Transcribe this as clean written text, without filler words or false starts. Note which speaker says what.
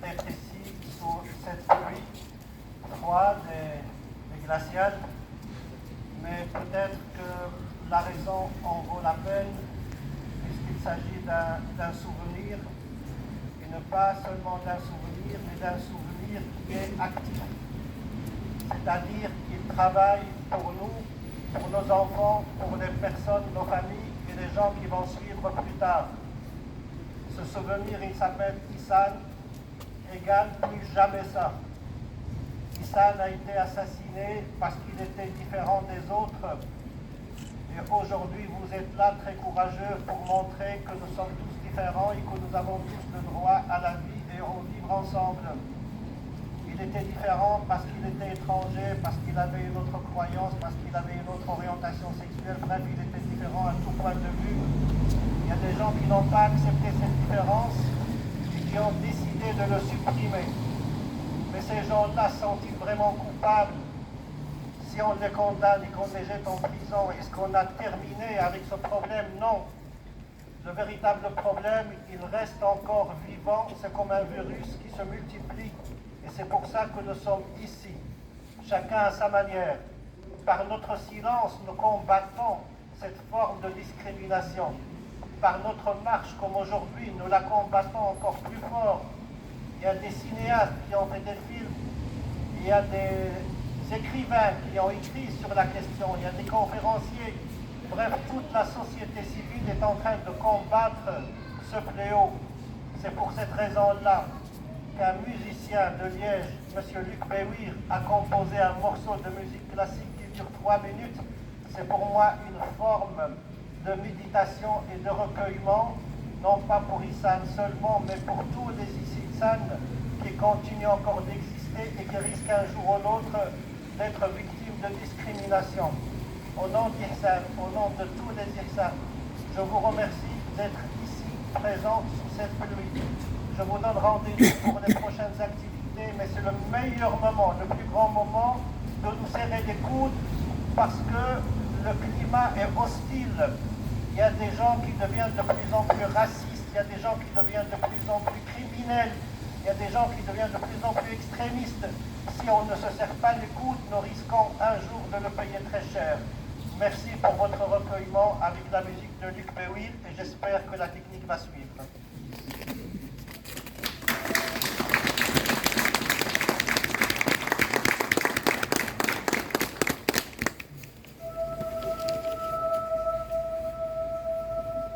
Speaker 1: d'être ici sous cette pluie froide et glaciale, mais peut-être que la raison en vaut la peine, puisqu'il s'agit d'un souvenir, et ne pas seulement d'un souvenir, mais d'un souvenir qui est actif, c'est-à-dire qu'il travaille pour nous, pour nos enfants, pour les personnes, nos familles et les gens qui vont suivre plus tard. Ce souvenir, il s'appelle Ihsan, égale plus jamais ça. Ihsan a été assassiné parce qu'il était différent des autres. Et aujourd'hui, vous êtes là très courageux pour montrer que nous sommes tous différents et que nous avons tous le droit à la vie et au vivre ensemble. Il était différent parce qu'il était étranger, parce qu'il avait une autre croyance, parce qu'il avait une autre orientation sexuelle. Bref, il était différent à tout point de vue. Il y a des gens qui n'ont pas accepté cette différence et qui ont décidé de le supprimer. Mais ces gens-là sont-ils vraiment coupables? Si on les condamne et qu'on les jette en prison, est-ce qu'on a terminé avec ce problème? Non. Le véritable problème, il reste encore vivant. C'est comme un virus qui se multiplie. Et c'est pour ça que nous sommes ici, chacun à sa manière. Par notre silence, nous combattons cette forme de discrimination. Par notre marche, comme aujourd'hui, nous la combattons encore plus fort. Il y a des cinéastes qui ont fait des films, il y a des écrivains qui ont écrit sur la question, il y a des conférenciers. Bref, toute la société civile est en train de combattre ce fléau. C'est pour cette raison-là qu'un musicien de Liège, M. Luc Béouir, a composé un morceau de musique classique qui dure 3 minutes. C'est pour moi une forme de méditation et de recueillement, non pas pour Ihsan seulement, mais pour tous les Ihsan qui continuent encore d'exister et qui risquent un jour ou l'autre d'être victimes de discrimination. Au nom d'Ihsan, au nom de tous les Ihsan, je vous remercie d'être ici, présents sous cette pluie. Je vous donne rendez-vous pour les prochaines activités, mais c'est le meilleur moment, le plus grand moment de nous serrer les coudes parce que le climat est hostile. Il y a des gens qui deviennent de plus en plus racistes, il y a des gens qui deviennent de plus en plus criminels, il y a des gens qui deviennent de plus en plus extrémistes. Si on ne se serre pas les coudes, nous risquons un jour de le payer très cher. Merci pour votre recueillement avec la musique de Luc Béouir et j'espère que la technique va suivre.